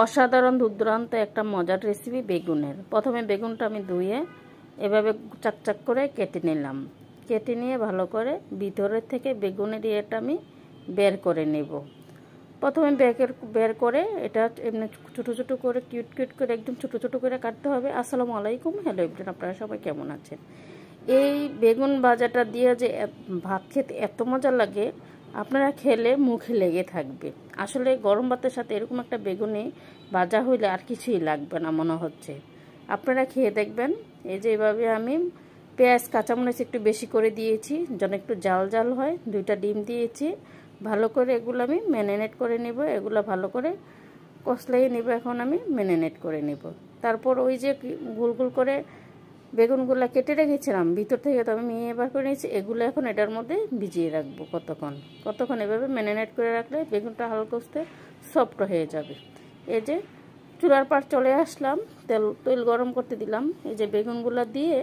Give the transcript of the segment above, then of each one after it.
অসাধারণ দুর্দান্ত একটা মজার রেসিপি বেগুনের। প্রথমে বেগুনটা আমি ধুয়ে এভাবে চাকচাক করে কেটে নিলাম। কেটে নিয়ে ভালো করে ভিতরের থেকে বেগুনের ইয়েটা আমি বের করে নেব। প্রথমে বের করে এটা এমনি ছোটো ছোটো করে কিউট কিউট করে একদম ছোটো ছোটো করে কাটতে হবে। আসসালামু আলাইকুম, হ্যালো এভরিওয়ান, আপনারা সবাই কেমন আছেন? এই বেগুন ভাজাটা দিয়ে যে ভাত খেতে এত মজা লাগে, আপনারা খেলে মুখে লেগে থাকবে। আসলে গরম ভাতের সাথে এরকম একটা বেগুনি ভাজা হইলে আর কিছুই লাগবে না মনে হচ্ছে। আপনারা খেয়ে দেখবেন। এই যে এভাবে আমি পেঁয়াজ কাঁচামরিচ একটু বেশি করে দিয়েছি যেন একটু জাল জাল হয়। 2টা ডিম দিয়েছি। ভালো করে এগুলো আমি ম্যারিনেট করে নেব। এগুলো ভালো করে কষলাই নেব। এখন আমি ম্যারিনেট করে নেব। তারপর ওই যে গোল গোল করে বেগুনগুলো কেটে রেখেছিলাম ভিতর থেকে, তো আমি এবার করে নিয়েছি। এগুলো এখন এটার মধ্যে ভিজিয়ে রাখবো কতক্ষণ এভাবে ম্যারিনেট করে রাখলে বেগুনটা হালকা কষতে সফট হয়ে যাবে। এই যে চুলার পাড় চলে আসলাম, তেল গরম করতে দিলাম। এই যে বেগুনগুলো দিয়ে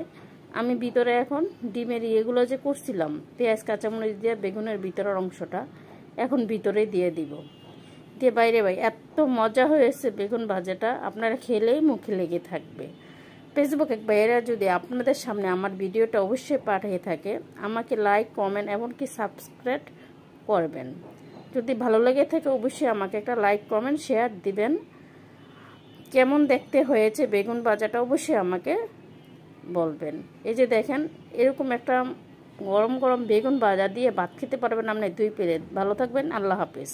আমি ভিতরে এখন ডিমের ইয়েগুলো যে করছিলাম পেঁয়াজ কাঁচামরিচ দিয়ে বেগুনের ভিতরের অংশটা এখন ভিতরে দিয়ে দিব। দিয়ে বাইরে এত মজা হয়েছে বেগুন ভাজাটা, আপনারা খেলেই মুখে লেগে থাকবে। ফেসবুক এক ভাইয়েরা যদি আপনাদের সামনে আমার ভিডিওটা অবশ্যই পাঠিয়ে থাকে, আমাকে লাইক কমেন্ট এমনকি সাবস্ক্রাইব করবেন। যদি ভালো লেগে থাকে অবশ্যই আমাকে একটা লাইক কমেন্ট শেয়ার দিবেন। কেমন দেখতে হয়েছে বেগুন ভাজাটা অবশ্যই আমাকে বলবেন। এই যে দেখেন, এরকম একটা গরম গরম বেগুন ভাজা দিয়ে ভাত খেতে পারবেন আপনি 2 প্লেট। ভালো থাকবেন, আল্লাহ হাফেজ।